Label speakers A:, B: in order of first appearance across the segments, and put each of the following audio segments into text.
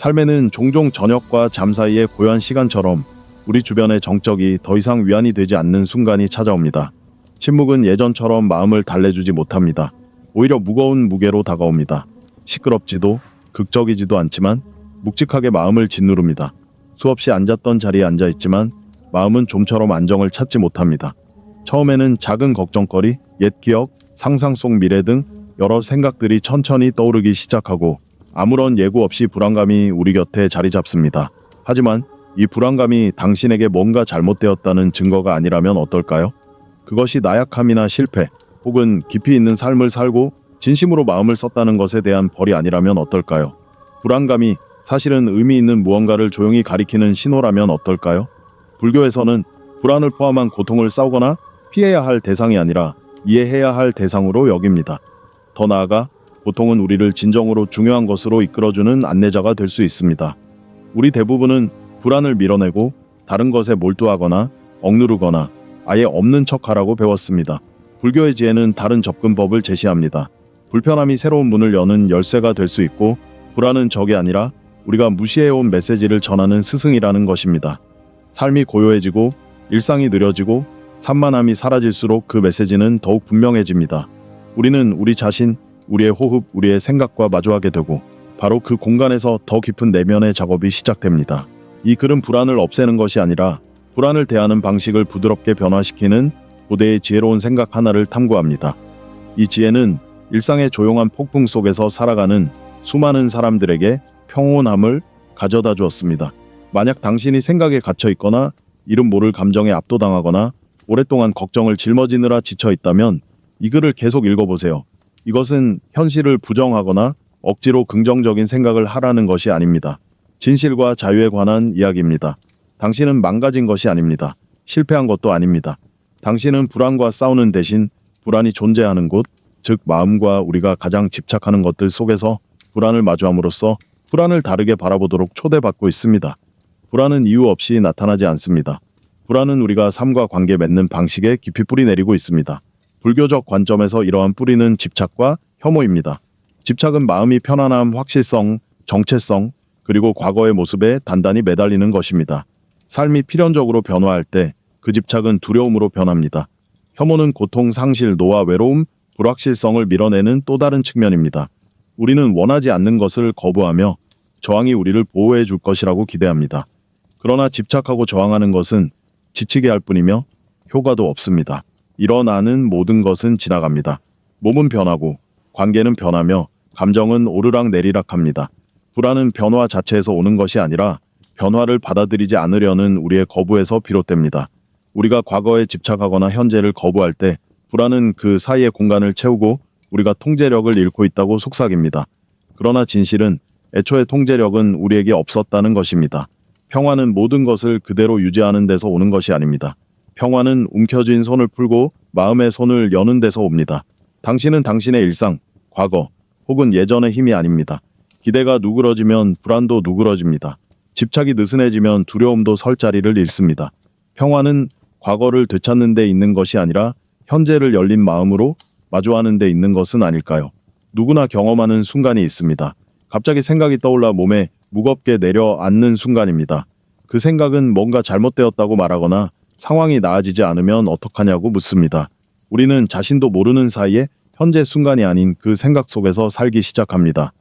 A: 삶에는 종종 저녁과 잠 사이의 고요한 시간처럼 우리 주변의 정적이 더 이상 위안이 되지 않는 순간이 찾아옵니다. 침묵은 예전처럼 마음을 달래주지 못합니다. 오히려 무거운 무게로 다가옵니다. 시끄럽지도 극적이지도 않지만 묵직하게 마음을 짓누릅니다. 수없이 앉았던 자리에 앉아있지만 마음은 좀처럼 안정을 찾지 못합니다. 처음에는 작은 걱정거리, 옛 기억, 상상 속 미래 등 여러 생각들이 천천히 떠오르기 시작하고 아무런 예고 없이 불안감이 우리 곁에 자리 잡습니다. 하지만 이 불안감이 당신에게 뭔가 잘못되었다는 증거가 아니라면 어떨까요? 그것이 나약함이나 실패, 혹은 깊이 있는 삶을 살고 진심으로 마음을 썼다는 것에 대한 벌이 아니라면 어떨까요? 불안감이 사실은 의미 있는 무언가를 조용히 가리키는 신호라면 어떨까요? 불교에서는 불안을 포함한 고통을 싸우거나 피해야 할 대상이 아니라 이해해야 할 대상으로 여깁니다. 더 나아가 고통은 우리를 진정으로 중요한 것으로 이끌어주는 안내자가 될 수 있습니다. 우리 대부분은 불안을 밀어내고 다른 것에 몰두하거나 억누르거나 아예 없는 척하라고 배웠습니다. 불교의 지혜는 다른 접근법을 제시합니다. 불편함이 새로운 문을 여는 열쇠가 될 수 있고 불안은 적이 아니라 우리가 무시해온 메시지를 전하는 스승이라는 것입니다. 삶이 고요해지고 일상이 느려지고 산만함이 사라질수록 그 메시지는 더욱 분명해집니다. 우리는 우리 자신, 우리의 호흡, 우리의 생각과 마주하게 되고 바로 그 공간에서 더 깊은 내면의 작업이 시작됩니다. 이 글은 불안을 없애는 것이 아니라 불안을 대하는 방식을 부드럽게 변화시키는 고대의 지혜로운 생각 하나를 탐구합니다. 이 지혜는 일상의 조용한 폭풍 속에서 살아가는 수많은 사람들에게 평온함을 가져다 주었습니다. 만약 당신이 생각에 갇혀 있거나 이름 모를 감정에 압도당하거나 오랫동안 걱정을 짊어지느라 지쳐 있다면 이 글을 계속 읽어보세요. 이것은 현실을 부정하거나 억지로 긍정적인 생각을 하라는 것이 아닙니다. 진실과 자유에 관한 이야기입니다. 당신은 망가진 것이 아닙니다. 실패한 것도 아닙니다. 당신은 불안과 싸우는 대신 불안이 존재하는 곳, 즉 마음과 우리가 가장 집착하는 것들 속에서 불안을 마주함으로써 불안을 다르게 바라보도록 초대받고 있습니다. 불안은 이유 없이 나타나지 않습니다. 불안은 우리가 삶과 관계 맺는 방식에 깊이 뿌리 내리고 있습니다. 불교적 관점에서 이러한 뿌리는 집착과 혐오입니다. 집착은 마음이 편안함, 확실성, 정체성, 그리고 과거의 모습에 단단히 매달리는 것입니다. 삶이 필연적으로 변화할 때 그 집착은 두려움으로 변합니다. 혐오는 고통, 상실, 노화, 외로움, 불확실성을 밀어내는 또 다른 측면입니다. 우리는 원하지 않는 것을 거부하며 저항이 우리를 보호해 줄 것이라고 기대합니다. 그러나 집착하고 저항하는 것은 지치게 할 뿐이며 효과도 없습니다. 일어나는 모든 것은 지나갑니다. 몸은 변하고 관계는 변하며 감정은 오르락 내리락합니다. 불안은 변화 자체에서 오는 것이 아니라 변화를 받아들이지 않으려는 우리의 거부에서 비롯됩니다. 우리가 과거에 집착하거나 현재를 거부할 때 불안은 그 사이의 공간을 채우고 우리가 통제력을 잃고 있다고 속삭입니다. 그러나 진실은 애초에 통제력은 우리에게 없었다는 것입니다. 평화는 모든 것을 그대로 유지하는 데서 오는 것이 아닙니다. 평화는 움켜쥔 손을 풀고 마음의 손을 여는 데서 옵니다. 당신은 당신의 일상, 과거, 혹은 예전의 힘이 아닙니다. 기대가 누그러지면 불안도 누그러집니다. 집착이 느슨해지면 두려움도 설 자리를 잃습니다. 평화는 과거를 되찾는 데 있는 것이 아니라 현재를 열린 마음으로 마주하는 데 있는 것은 아닐까요? 누구나 경험하는 순간이 있습니다. 갑자기 생각이 떠올라 몸에 무겁게 내려앉는 순간입니다. 그 생각은 뭔가 잘못되었다고 말하거나 상황이 나아지지 않으면 어떡하냐고 묻습니다. 우리는 자신도 모르는 사이에 현재 순간이 아닌 그 생각 속에서 살기 시작합니다.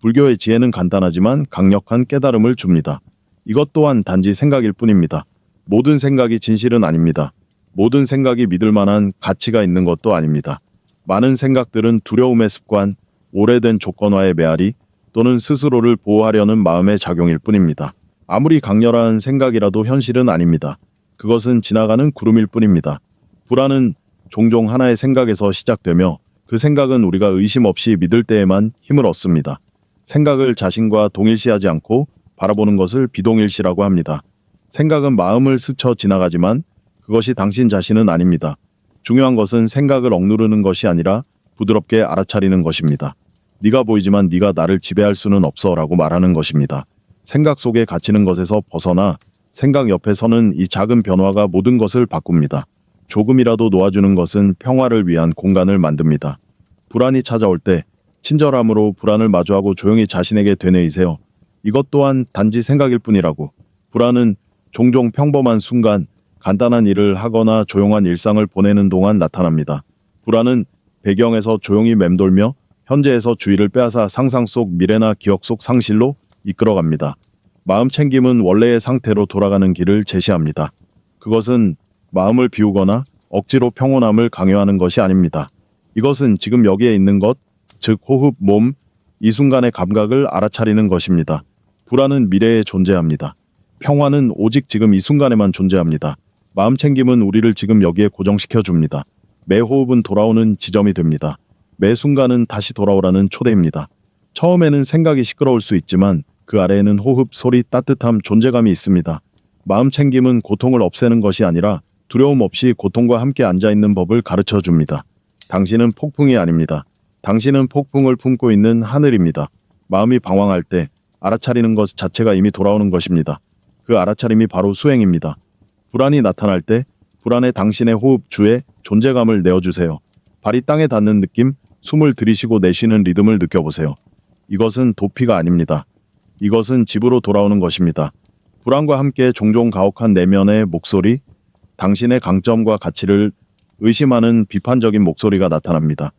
A: 불교의 지혜는 간단하지만 강력한 깨달음을 줍니다. 이것 또한 단지 생각일 뿐입니다. 모든 생각이 진실은 아닙니다. 모든 생각이 믿을 만한 가치가 있는 것도 아닙니다. 많은 생각들은 두려움의 습관, 오래된 조건화의 메아리 또는 스스로를 보호하려는 마음의 작용일 뿐입니다. 아무리 강렬한 생각이라도 현실은 아닙니다. 그것은 지나가는 구름일 뿐입니다. 불안은 종종 하나의 생각에서 시작되며 그 생각은 우리가 의심 없이 믿을 때에만 힘을 얻습니다. 생각을 자신과 동일시하지 않고 바라보는 것을 비동일시라고 합니다. 생각은 마음을 스쳐 지나가지만 그것이 당신 자신은 아닙니다. 중요한 것은 생각을 억누르는 것이 아니라 부드럽게 알아차리는 것입니다. 네가 보이지만 네가 나를 지배할 수는 없어 라고 말하는 것입니다. 생각 속에 갇히는 것에서 벗어나 생각 옆에 서는 이 작은 변화가 모든 것을 바꿉니다. 조금이라도 놓아주는 것은 평화를 위한 공간을 만듭니다. 불안이 찾아올 때 친절함으로 불안을 마주하고 조용히 자신에게 되뇌이세요. 이것 또한 단지 생각일 뿐이라고. 불안은 종종 평범한 순간, 간단한 일을 하거나 조용한 일상을 보내는 동안 나타납니다. 불안은 배경에서 조용히 맴돌며 현재에서 주의를 빼앗아 상상 속 미래나 기억 속 상실로 이끌어갑니다. 마음 챙김은 원래의 상태로 돌아가는 길을 제시합니다. 그것은 마음을 비우거나 억지로 평온함을 강요하는 것이 아닙니다. 이것은 지금 여기에 있는 것, 즉 호흡, 몸, 이 순간의 감각을 알아차리는 것입니다. 불안은 미래에 존재합니다. 평화는 오직 지금 이 순간에만 존재합니다. 마음 챙김은 우리를 지금 여기에 고정시켜 줍니다. 매 호흡은 돌아오는 지점이 됩니다. 매 순간은 다시 돌아오라는 초대입니다. 처음에는 생각이 시끄러울 수 있지만 그 아래에는 호흡, 소리, 따뜻함, 존재감이 있습니다. 마음 챙김은 고통을 없애는 것이 아니라 두려움 없이 고통과 함께 앉아있는 법을 가르쳐 줍니다. 당신은 폭풍이 아닙니다. 당신은 폭풍을 품고 있는 하늘입니다. 마음이 방황할 때 알아차리는 것 자체가 이미 돌아오는 것입니다. 그 알아차림이 바로 수행입니다. 불안이 나타날 때 불안에 당신의 호흡 주에 존재감을 내어주세요. 발이 땅에 닿는 느낌, 숨을 들이쉬고 내쉬는 리듬을 느껴보세요. 이것은 도피가 아닙니다. 이것은 집으로 돌아오는 것입니다. 불안과 함께 종종 가혹한 내면의 목소리, 당신의 강점과 가치를 의심하는 비판적인 목소리가 나타납니다.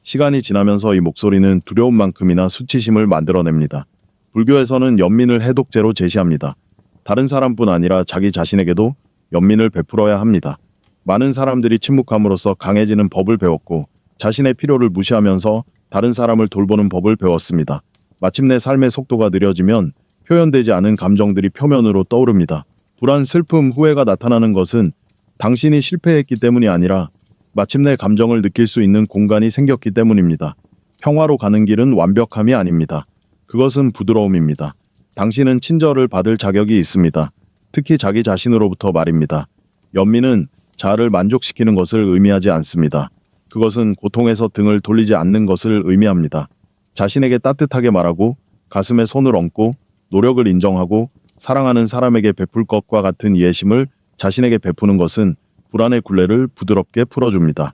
A: 시간이 지나면서 이 목소리는 두려움만큼이나 수치심을 만들어냅니다. 불교에서는 연민을 해독제로 제시합니다. 다른 사람뿐 아니라 자기 자신에게도 연민을 베풀어야 합니다. 많은 사람들이 침묵함으로써 강해지는 법을 배웠고 자신의 필요를 무시하면서 다른 사람을 돌보는 법을 배웠습니다. 마침내 삶의 속도가 느려지면 표현되지 않은 감정들이 표면으로 떠오릅니다. 불안, 슬픔, 후회가 나타나는 것은 당신이 실패했기 때문이 아니라 마침내 감정을 느낄 수 있는 공간이 생겼기 때문입니다. 평화로 가는 길은 완벽함이 아닙니다. 그것은 부드러움입니다. 당신은 친절을 받을 자격이 있습니다. 특히 자기 자신으로부터 말입니다. 연민은 자아를 만족시키는 것을 의미하지 않습니다. 그것은 고통에서 등을 돌리지 않는 것을 의미합니다. 자신에게 따뜻하게 말하고 가슴에 손을 얹고 노력을 인정하고 사랑하는 사람에게 베풀 것과 같은 이해심을 자신에게 베푸는 것은 불안의 굴레를 부드럽게 풀어줍니다.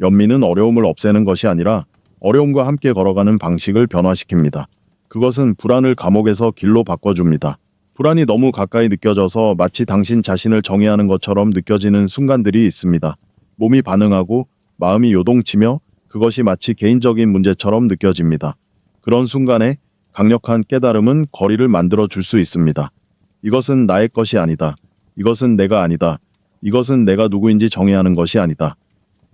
A: 연민은 어려움을 없애는 것이 아니라 어려움과 함께 걸어가는 방식을 변화시킵니다. 그것은 불안을 감옥에서 길로 바꿔줍니다. 불안이 너무 가까이 느껴져서 마치 당신 자신을 정의하는 것처럼 느껴지는 순간들이 있습니다. 몸이 반응하고 마음이 요동치며 그것이 마치 개인적인 문제처럼 느껴집니다. 그런 순간에 강력한 깨달음은 거리를 만들어 줄 수 있습니다. 이것은 나의 것이 아니다. 이것은 내가 아니다. 이것은 내가 누구인지 정의하는 것이 아니다.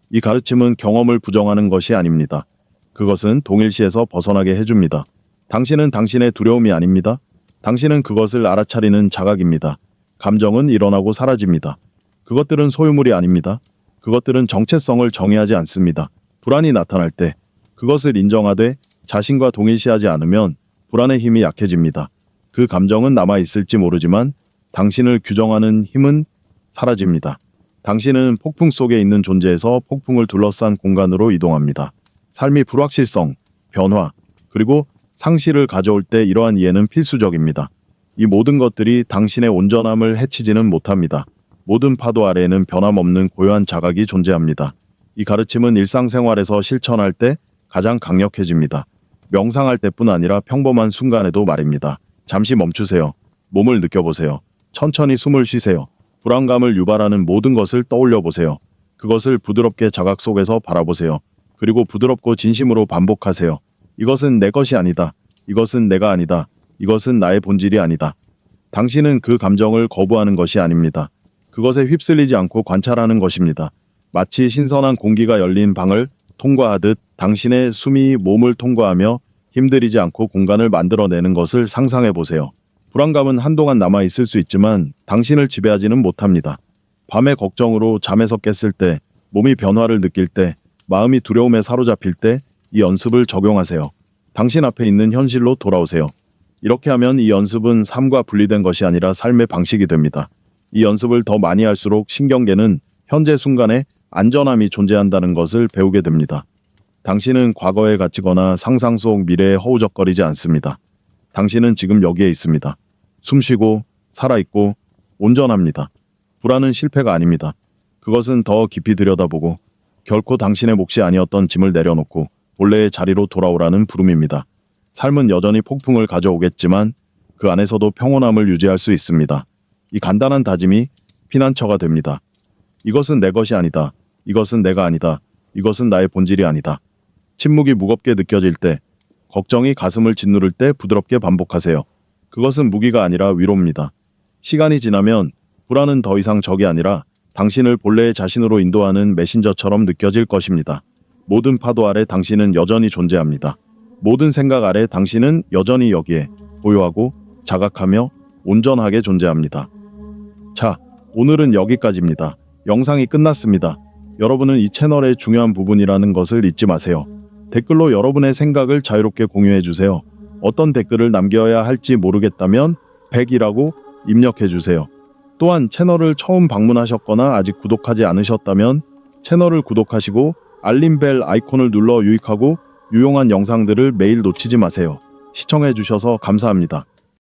A: 이 가르침은 경험을 부정하는 것이 아닙니다. 그것은 동일시에서 벗어나게 해줍니다. 당신은 당신의 두려움이 아닙니다. 당신은 그것을 알아차리는 자각입니다. 감정은 일어나고 사라집니다. 그것들은 소유물이 아닙니다. 그것들은 정체성을 정의하지 않습니다. 불안이 나타날 때 그것을 인정하되 자신과 동일시하지 않으면 불안의 힘이 약해집니다. 그 감정은 남아있을지 모르지만 당신을 규정하는 힘은 사라집니다. 당신은 폭풍 속에 있는 존재에서 폭풍을 둘러싼 공간으로 이동합니다. 삶이 불확실성, 변화, 그리고 상실을 가져올 때 이러한 이해는 필수적입니다. 이 모든 것들이 당신의 온전함을 해치지는 못합니다. 모든 파도 아래에는 변함없는 고요한 자각이 존재합니다. 이 가르침은 일상생활에서 실천할 때 가장 강력해집니다. 명상할 때뿐 아니라 평범한 순간에도 말입니다. 잠시 멈추세요. 몸을 느껴보세요. 천천히 숨을 쉬세요. 불안감을 유발하는 모든 것을 떠올려 보세요. 그것을 부드럽게 자각 속에서 바라보세요. 그리고 부드럽고 진심으로 반복하세요. 이것은 내 것이 아니다. 이것은 내가 아니다. 이것은 나의 본질이 아니다. 당신은 그 감정을 거부하는 것이 아닙니다. 그것에 휩쓸리지 않고 관찰하는 것입니다. 마치 신선한 공기가 열린 방을 통과하듯 당신의 숨이 몸을 통과하며 힘들이지 않고 공간을 만들어내는 것을 상상해 보세요. 불안감은 한동안 남아있을 수 있지만 당신을 지배하지는 못합니다. 밤의 걱정으로 잠에서 깼을 때, 몸이 변화를 느낄 때, 마음이 두려움에 사로잡힐 때 이 연습을 적용하세요. 당신 앞에 있는 현실로 돌아오세요. 이렇게 하면 이 연습은 삶과 분리된 것이 아니라 삶의 방식이 됩니다. 이 연습을 더 많이 할수록 신경계는 현재 순간에 안전함이 존재한다는 것을 배우게 됩니다. 당신은 과거에 갇히거나 상상 속 미래에 허우적거리지 않습니다. 당신은 지금 여기에 있습니다. 숨쉬고 살아있고 온전합니다. 불안은 실패가 아닙니다. 그것은 더 깊이 들여다보고 결코 당신의 몫이 아니었던 짐을 내려놓고 본래의 자리로 돌아오라는 부름입니다. 삶은 여전히 폭풍을 가져오겠지만 그 안에서도 평온함을 유지할 수 있습니다. 이 간단한 다짐이 피난처가 됩니다. 이것은 내 것이 아니다. 이것은 내가 아니다. 이것은 나의 본질이 아니다. 침묵이 무겁게 느껴질 때, 걱정이 가슴을 짓누를 때 부드럽게 반복하세요. 그것은 무기가 아니라 위로입니다. 시간이 지나면 불안은 더 이상 적이 아니라 당신을 본래의 자신으로 인도하는 메신저처럼 느껴질 것입니다. 모든 파도 아래 당신은 여전히 존재합니다. 모든 생각 아래 당신은 여전히 여기에 고요하고 자각하며 온전하게 존재합니다. 자, 오늘은 여기까지입니다. 영상이 끝났습니다. 여러분은 이 채널의 중요한 부분이라는 것을 잊지 마세요. 댓글로 여러분의 생각을 자유롭게 공유해주세요. 어떤 댓글을 남겨야 할지 모르겠다면 100이라고 입력해주세요. 또한 채널을 처음 방문하셨거나 아직 구독하지 않으셨다면 채널을 구독하시고 알림벨 아이콘을 눌러 유익하고 유용한 영상들을 매일 놓치지 마세요. 시청해주셔서 감사합니다.